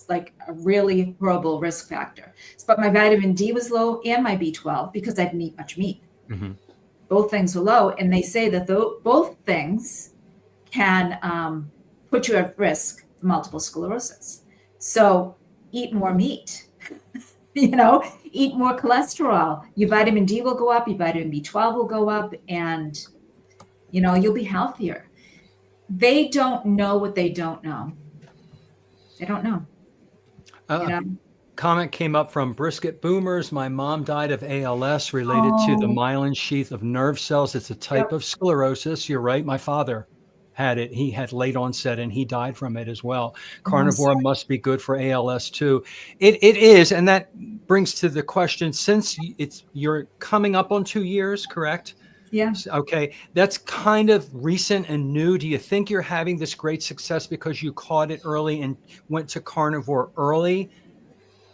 like a really horrible risk factor. But my vitamin D was low and my B12 because I didn't eat much meat. Mm-hmm. Both things were low. And they say that both things can put you at risk for multiple sclerosis. So eat more meat, eat more cholesterol. Your vitamin D will go up, your vitamin B12 will go up, and, you'll be healthier. They don't know what they don't know. They don't know. Comment came up from Brisket Boomers. My mom died of ALS related to the myelin sheath of nerve cells. It's a type of sclerosis. You're right. My father had it. He had late onset and he died from it as well. Carnivore must be good for ALS too. It is. And that brings to the question, since you're coming up on 2 years, correct? Yeah. Okay. That's kind of recent and new. Do you think you're having this great success because you caught it early and went to carnivore early?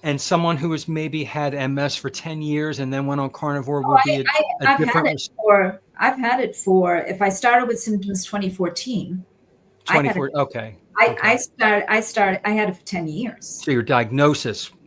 And someone who has maybe had MS for 10 years and then went on carnivore would be a different... I've had it for, if I started with symptoms 2014, 24. Okay. I started, I had it for 10 years. So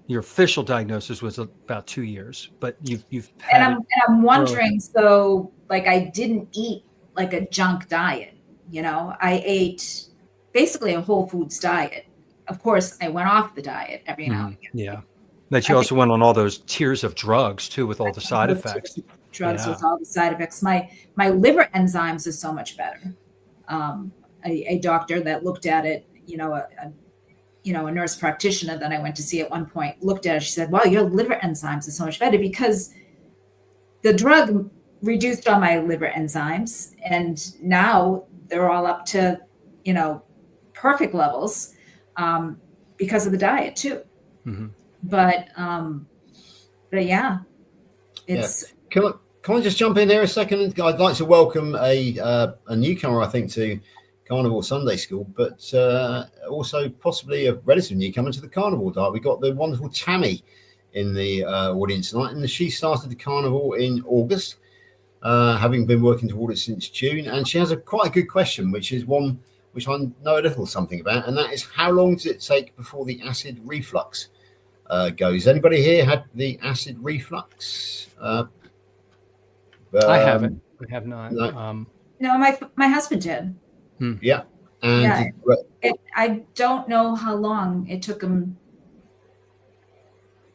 your official diagnosis was about 2 years, but you've And had I'm wondering, so like I didn't eat like a junk diet, I ate basically a whole foods diet. Of course, I went off the diet every now and again. Yeah. But you also went on all those tiers of drugs too, with all the side effects. Drugs with all the side effects. My liver enzymes are so much better. A doctor that looked at it, a nurse practitioner that I went to see at one point looked at it. She said, "Wow, your liver enzymes are so much better because the drug reduced all my liver enzymes, and now they're all up to, perfect levels because of the diet too." Mm-hmm. But yeah, it's. Yeah. Can I just jump in there a second? I'd like to welcome a newcomer, I think, to Carnivore Sunday School, but also possibly a relative newcomer to the Carnivore diet. We got the wonderful Tammy in the audience tonight, and she started the Carnivore in August, having been working toward it since June. And she has quite a good question, which is one which I know a little something about, and that is, how long does it take before the acid reflux goes? Anybody here had the acid reflux? I haven't. I have not. No, my husband did. Yeah. And I don't know how long it took him.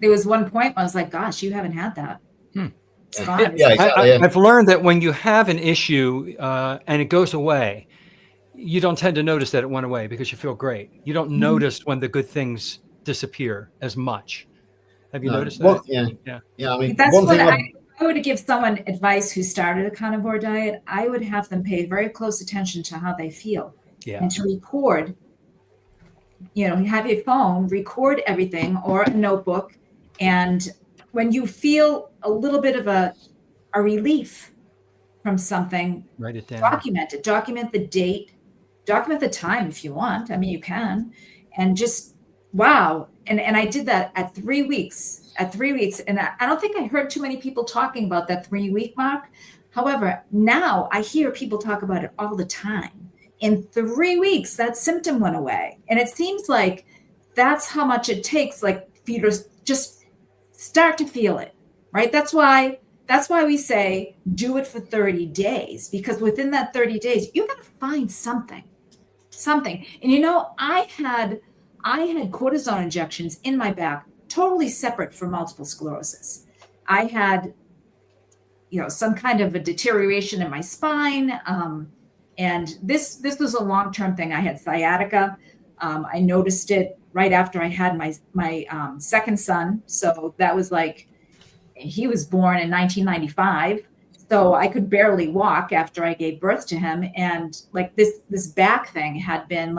There was one point I was like, gosh, you haven't had that. It's gone. Yeah, exactly. I've learned that when you have an issue and it goes away, you don't tend to notice that it went away because you feel great. You don't notice when the good things disappear as much. Have you noticed that? Yeah. I mean, that's what I would give someone advice who started a carnivore diet. I would have them pay very close attention to how they feel, and to record. Have your phone record everything or a notebook, and when you feel a little bit of a relief from something, write it down. Document it. Document the date. Document the time if you want. I mean, you can, and just wow. And I did that at 3 weeks. At 3 weeks, and I don't think I heard too many people talking about that 3 week mark. However, now I hear people talk about it all the time. In 3 weeks, that symptom went away, and it seems like that's how much it takes, like for you to just start to feel it, right? That's why we say do it for 30 days, because within that 30 days, you got to find something. And I had cortisone injections in my back, totally separate from multiple sclerosis. I had, some kind of a deterioration in my spine. And this was a long-term thing. I had sciatica. I noticed it right after I had my second son. So that was he was born in 1995. So I could barely walk after I gave birth to him. And this back thing had been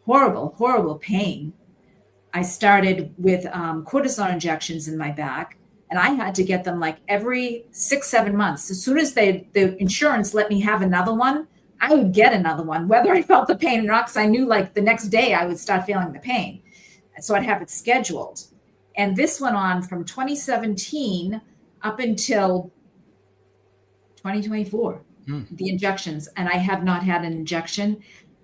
horrible, horrible pain. I started with cortisone injections in my back, and I had to get them every 6-7 months. As soon as the insurance let me have another one, I would get another one, whether I felt the pain or not, because I knew the next day I would start feeling the pain. And so I'd have it scheduled. And this went on from 2017 up until 2024, the injections. And I have not had an injection.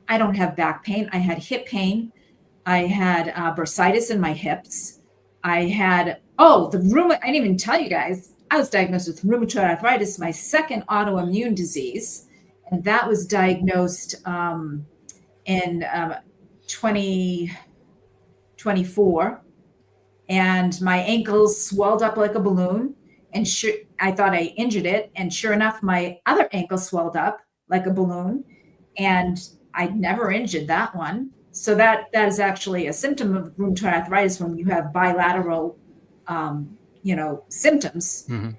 I don't have back pain. I had hip pain. I had bursitis in my hips. I had, I didn't even tell you guys, I was diagnosed with rheumatoid arthritis, my second autoimmune disease. And that was diagnosed in 2024. And my ankles swelled up like a balloon. And I thought I injured it. And sure enough, my other ankle swelled up like a balloon. And I'd never injured that one. So that is actually a symptom of rheumatoid arthritis when you have bilateral, symptoms. Mm-hmm.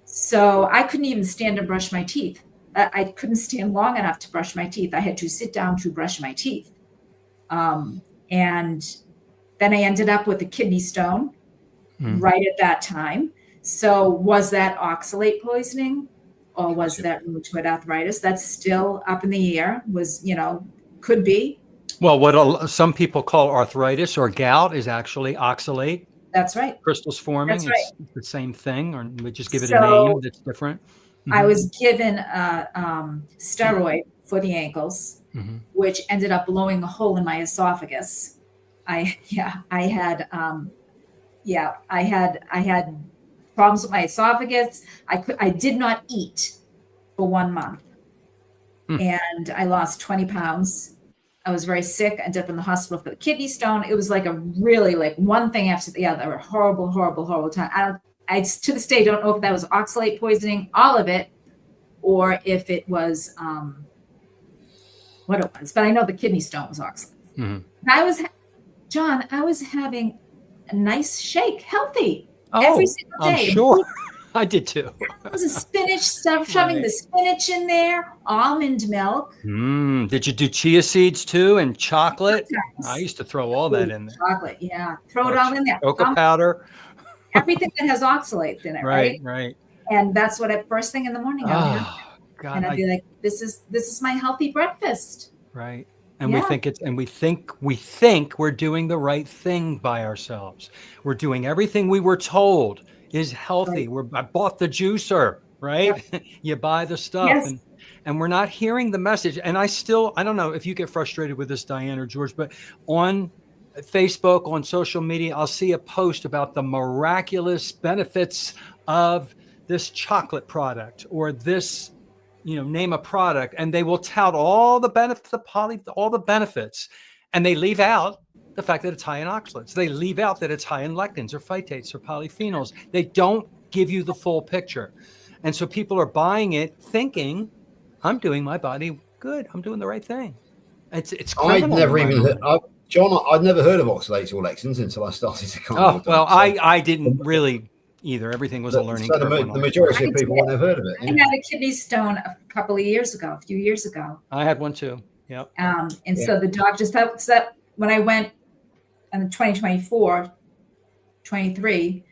So I couldn't even stand and brush my teeth. I couldn't stand long enough to brush my teeth. I had to sit down to brush my teeth. And then I ended up with a kidney stone right at that time. So was that oxalate poisoning or was that rheumatoid arthritis? That's still up in the air. Could be. Well, what some people call arthritis or gout is actually oxalate. That's right. Crystals forming. That's right. It's the same thing, or we just give it a name that's different. I was given a steroid for the ankles, Mhm. which ended up blowing a hole in my esophagus. I had problems with my esophagus. I did not eat for 1 month, Hmm. and I lost 20 pounds. I was very sick. I ended up in the hospital for the kidney stone. It was like a really like one thing after the other. Horrible time. I to this day don't know if that was oxalate poisoning, all of it, or if it was what it was. But I know the kidney stone was oxalate. Mhm. John, I was having a nice shake, healthy, every Oh, single I'm day. sure. I did too. It was a spinach stuff, shoving Right. the spinach in there, almond milk. Did you do chia seeds too and chocolate? I Sometimes used to throw all that in there. chocolate, yeah. Throw it Oh, all in there. cocoa powder. Everything that has oxalates in it, Right, right? right. And that's what at first thing in the morning I would have. Oh, God, And I'd be like, this is my healthy breakfast. right. And Yeah. we think we're doing the right thing by ourselves. We're doing everything we were told is healthy. I bought the juicer, right? You buy the stuff Yes. and we're not hearing the message. And I don't know if you get frustrated with this, Diane or George, but on Facebook, on social media, I'll see a post about the miraculous benefits of this chocolate product or this, name a product, and they will tout all the benefits, all the benefits, and they leave out the fact that it's high in oxalates. They leave out that it's high in lectins or phytates or polyphenols. They don't give you the full picture. And so people are buying it thinking, I'm doing my body good. I'm doing the right thing. It's criminal. John, I'd never heard of oxalates or lectins until I started to carnivore. Well, I didn't really either. Everything was a learning curve. The majority of people won't have heard of it. I had a kidney stone a few years ago. I had one too. Yep. So the doctor said when I went in 2024, 23,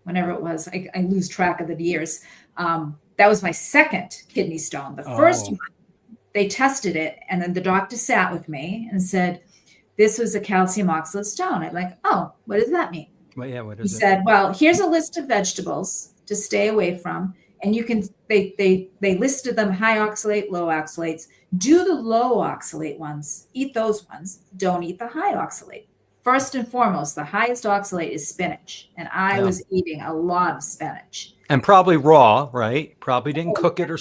whenever it was, I lose track of the years. That was my second kidney stone. The first one, they tested it, and then the doctor sat with me and said, this was a calcium oxalate stone. I'm like, oh, what does that mean? Well, yeah, what is he it? said, well, here's a list of vegetables to stay away from. And you can, they listed them high oxalate, low oxalates. Do the low oxalate ones, eat those ones. Don't eat the high oxalate. First and foremost, the highest oxalate is spinach. And I was eating a lot of spinach. And probably raw, right? Probably didn't cook it or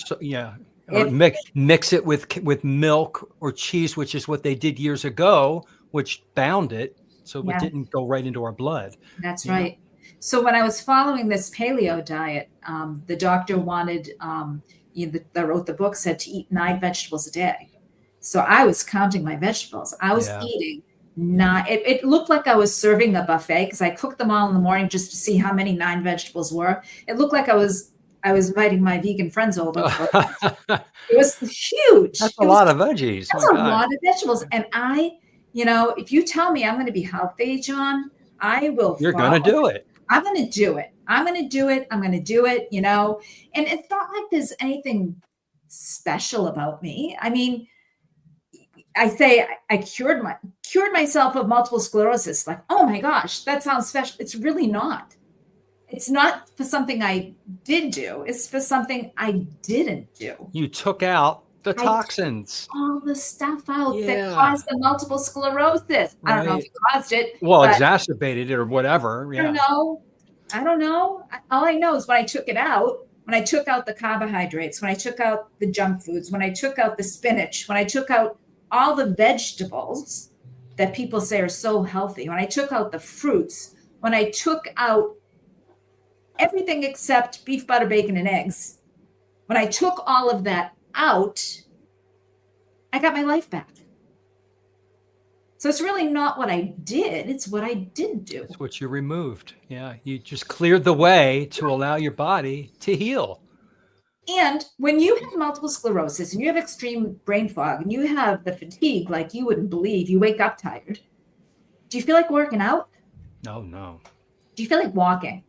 or mix it with milk or cheese, which is what they did years ago, which bound it. So it didn't go right into our blood. That's right. So when I was following this paleo diet, the doctor wanted, that wrote the book said to eat 9 vegetables a day. So I was counting my vegetables. I was eating 9. It looked like I was serving a buffet because I cooked them all in the morning just to see how many 9 vegetables were. It looked like I was inviting my vegan friends over. It was huge. That's a lot of veggies. That's a lot of vegetables. And if you tell me I'm going to be healthy, John, I will. You're going to do it. I'm going to do it. I'm going to do it. I'm going to do it, and it's not like there's anything special about me. I mean, I say I cured myself of multiple sclerosis. Like, oh my gosh, that sounds special. It's really not. It's not for something I did do. It's for something I didn't do. You took out the toxins. All the stuff out that caused the multiple sclerosis. Right. I don't know if it caused it. Well, exacerbated it or whatever. Yeah. I don't know. All I know is when I took it out, when I took out the carbohydrates, when I took out the junk foods, when I took out the spinach, when I took out all the vegetables that people say are so healthy, when I took out the fruits, when I took out everything except beef, butter, bacon, and eggs, when I took all of that out, I got my life back. So it's really not what I did. It's what I didn't do. It's what you removed. Yeah. You just cleared the way to allow your body to heal. And when you have multiple sclerosis and you have extreme brain fog and you have the fatigue like you wouldn't believe, you wake up tired. Do you feel like working out? No. Do you feel like walking?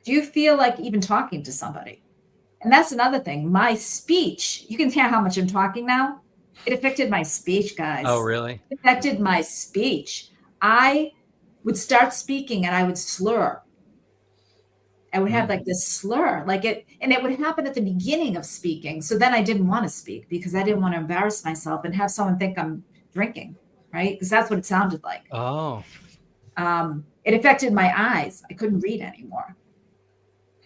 Do you feel like even talking to somebody? And that's another thing. My speech, you can hear how much I'm talking now. It affected my speech, guys. Oh, really? It affected my speech. I would start speaking and I would slur. I would have like this slur, and it would happen at the beginning of speaking. So then I didn't want to speak because I didn't want to embarrass myself and have someone think I'm drinking, right? Because that's what it sounded like. Oh. It affected my eyes. I couldn't read anymore.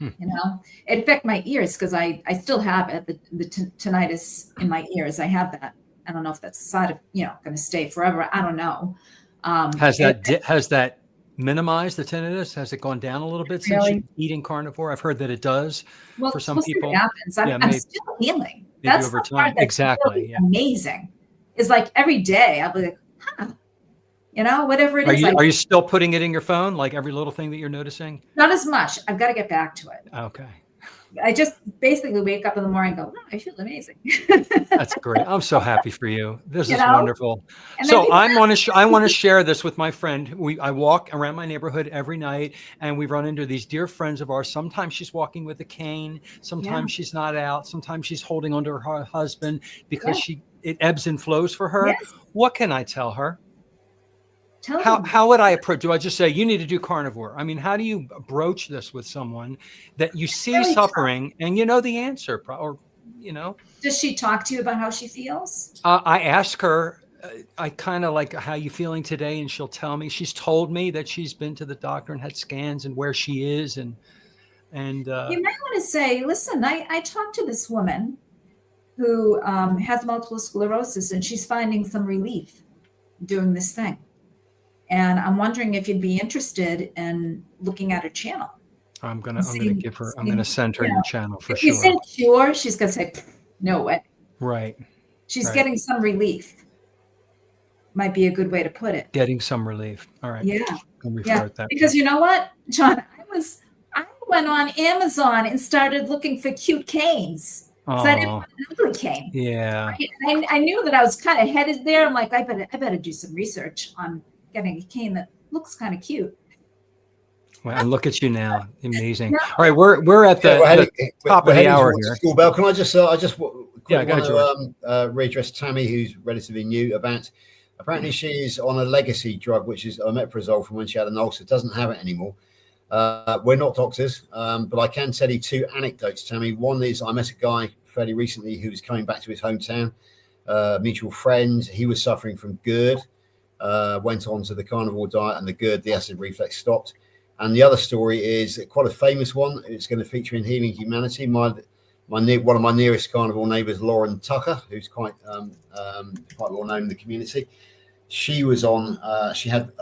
It affected my ears because I still have it, the tinnitus in my ears. I have that. I don't know if that's a side of, going to stay forever. I don't know. Has that minimized the tinnitus? Has it gone down a little bit since you're eating carnivore? I've heard that it does for some people. It happens. I'm still healing. That's over the time. part that's Exactly. really amazing. It's like every day I'll be like, whatever it is. Are you still putting it in your phone? Like every little thing that you're noticing? Not as much. I've got to get back to it. Okay. I just basically wake up in the morning and go, wow, I feel amazing. That's great. I'm so happy for you. This is wonderful. So I want to share this with my friend. I walk around my neighborhood every night and we run into these dear friends of ours. Sometimes she's walking with a cane. Sometimes she's not out. Sometimes she's holding onto her husband because it ebbs and flows for her. Yes. What can I tell her? How would I approach? Do I just say, you need to do carnivore? I mean, how do you broach this with someone that you see really suffering and you know the answer, or, Does she talk to you about how she feels? I ask her, I kind of like, how you feeling today? And she'll tell me. She's told me that she's been to the doctor and had scans and where she is. And you might want to say, listen, I talked to this woman who has multiple sclerosis and she's finding some relief doing this thing. And I'm wondering if you'd be interested in looking at her channel. I'm gonna send her your channel for sure. If you say sure, she's gonna say, no way. Right. She's getting some relief. Might be a good way to put it. Getting some relief. All right. Yeah. That because you know what, John, I went on Amazon and started looking for cute canes. Because I didn't want an ugly cane. Yeah. I knew that I was kind of headed there. I'm like, I better do some research on getting a cane that looks kind of cute. Well, and look at you now, amazing. All right, we're at the top of the hour here. School bell. Can I just want to readdress Tammy, who's relatively new. About apparently she is on a legacy drug, which is omeprazole from when she had an ulcer. Doesn't have it anymore. We're not doctors, but I can tell you two anecdotes, Tammy. One is I met a guy fairly recently who was coming back to his hometown. Mutual friend. He was suffering from GERD. Went on to the carnivore diet and the acid reflux stopped. And the other story is quite a famous one. It's going to feature in Healing Humanity. One of my nearest carnivore neighbors, Lauren Tucker, who's quite well known in the community. She was on. She had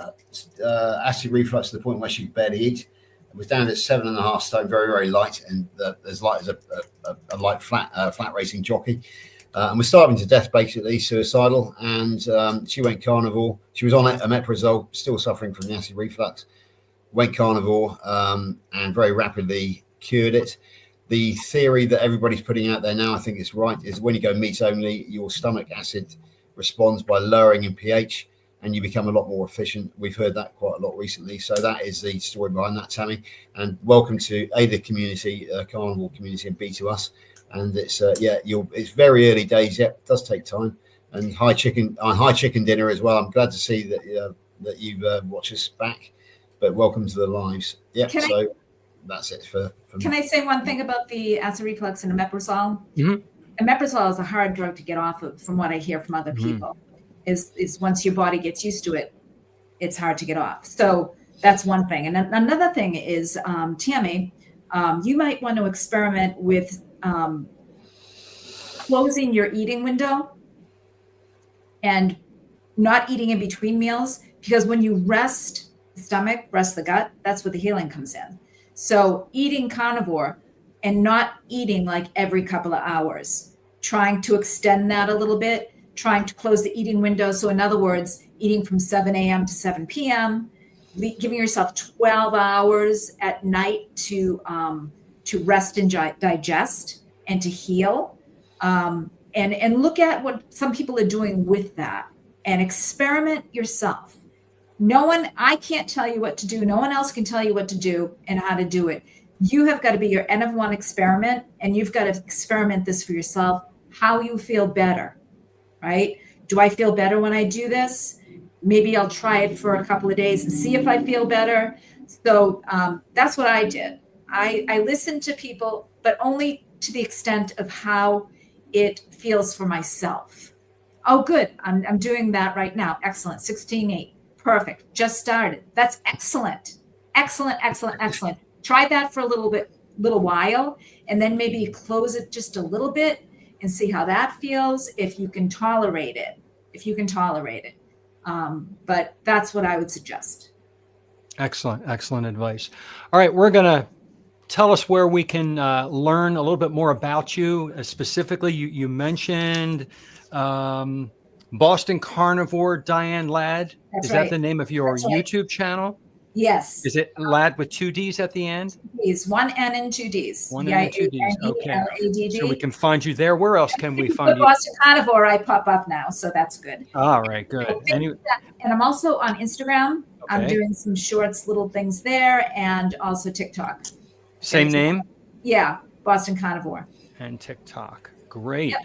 acid reflux to the point where she could barely eat. It was down at 7.5 stone, very, very light, and as light as a light flat racing jockey. And was starving to death, basically suicidal. And she went carnivore. She was on omeprazole, still suffering from the acid reflux. Went carnivore and very rapidly cured it. The theory that everybody's putting out there now, I think it's right, is when you go meat only, your stomach acid responds by lowering in pH and you become a lot more efficient. We've heard that quite a lot recently. So that is the story behind that, Tammy. And welcome to the community, carnivore community, and B to us. And it's it's very early days yet. It does take time. And high chicken dinner as well. I'm glad to see that you've watched us back. But welcome to the lives. Yeah. That's it for me. Can I say one thing about the acid reflux and omeprazole? Mm-hmm. Omeprazole is a hard drug to get off of, from what I hear from other people. Is once your body gets used to it, it's hard to get off. So that's one thing. And another thing is, Tammy, you might want to experiment with closing your eating window and not eating in between meals, because when you rest the stomach, rest the gut, that's where the healing comes in. So eating carnivore and not eating like every couple of hours, trying to extend that a little bit, trying to close the eating window. So in other words, eating from 7 a.m. to 7 p.m., giving yourself 12 hours at night to rest and digest and to heal. And look at what some people are doing with that and experiment yourself. I can't tell you what to do. No one else can tell you what to do and how to do it. You have got to be your N of 1 experiment, and you've got to experiment this for yourself, how you feel better, right? Do I feel better when I do this? Maybe I'll try it for a couple of days and see if I feel better. So that's what I did. I listen to people, but only to the extent of how it feels for myself. Oh, good. I'm doing that right now. Excellent. 16:8. Perfect. Just started. That's excellent. Excellent, excellent, excellent. Try that for a little while, and then maybe close it just a little bit and see how that feels, if you can tolerate it. But that's what I would suggest. Excellent. Excellent advice. All right. We're going to tell us where we can learn a little bit more about you. Specifically, you mentioned Boston Carnivore, Diane Ladd. That's Is right. that the name of your That's right. YouTube channel? Yes. Is it Ladd with 2 D's at the end? D's, 1 N and 2 D's. 1 N and 2 D's. Okay. Ladd. So we can find you there. Where else can we find you? Boston Carnivore, I pop up now, so that's good. All right, good. And I'm also on Instagram. Okay. I'm doing some shorts, little things there, and also TikTok. Same name? Yeah, Boston Carnivore. And TikTok. Great. Yep.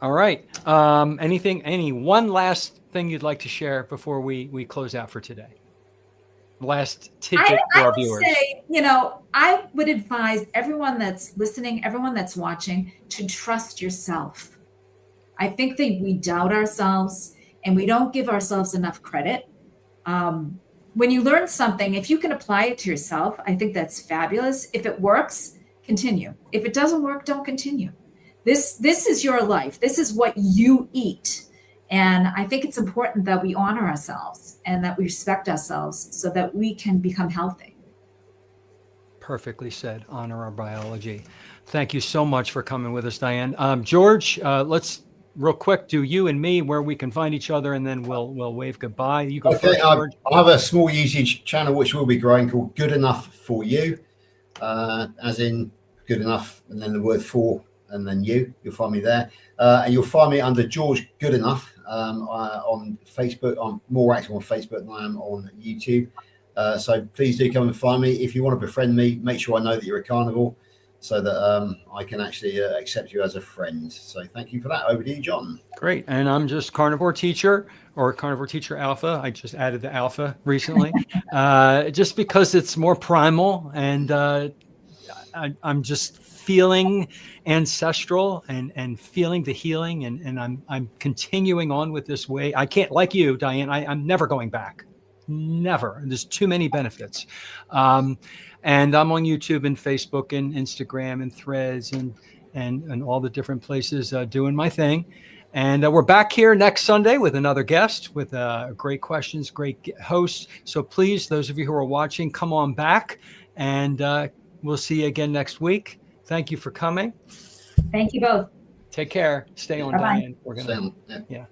All right. Any one last thing you'd like to share before we close out for today? Last tidbit for our viewers. Say, I would advise everyone that's listening, everyone that's watching, to trust yourself. I think that we doubt ourselves and we don't give ourselves enough credit. When you learn something, if you can apply it to yourself, I think that's fabulous. If it works, continue. If it doesn't work, don't continue. This is your life. This is what you eat. And I think it's important that we honor ourselves and that we respect ourselves so that we can become healthy. Perfectly said. Honor our biology. Thank you so much for coming with us, Diane. George, let's real quick do you and me where we can find each other, and then we'll wave goodbye. You go first, George. I have a small YouTube channel which will be growing called Goodenough for You, as in good enough, and then the word for, and then you. You'll find me there, and you'll find me under George Goodenough on Facebook. I'm more active on Facebook than I am on YouTube, so please do come and find me. If you want to befriend me, make sure I know that you're a carnivore, so that I can actually accept you as a friend. So thank you for that. Over to you, John. Great. And I'm just Carnivore Teacher, or Carnivore Teacher Alpha. I just added the Alpha recently, just because it's more primal, and I'm just feeling ancestral and feeling the healing, and I'm continuing on with this way. I can't, like you, Diane, I'm never going back. Never. There's too many benefits. And I'm on YouTube and Facebook and Instagram and Threads and all the different places doing my thing. And we're back here next Sunday with another guest with great questions, great hosts. So please, those of you who are watching, come on back, and we'll see you again next week. Thank you for coming. Thank you both. Take care. Stay on, Bye-bye. Diane. We're gonna, yeah.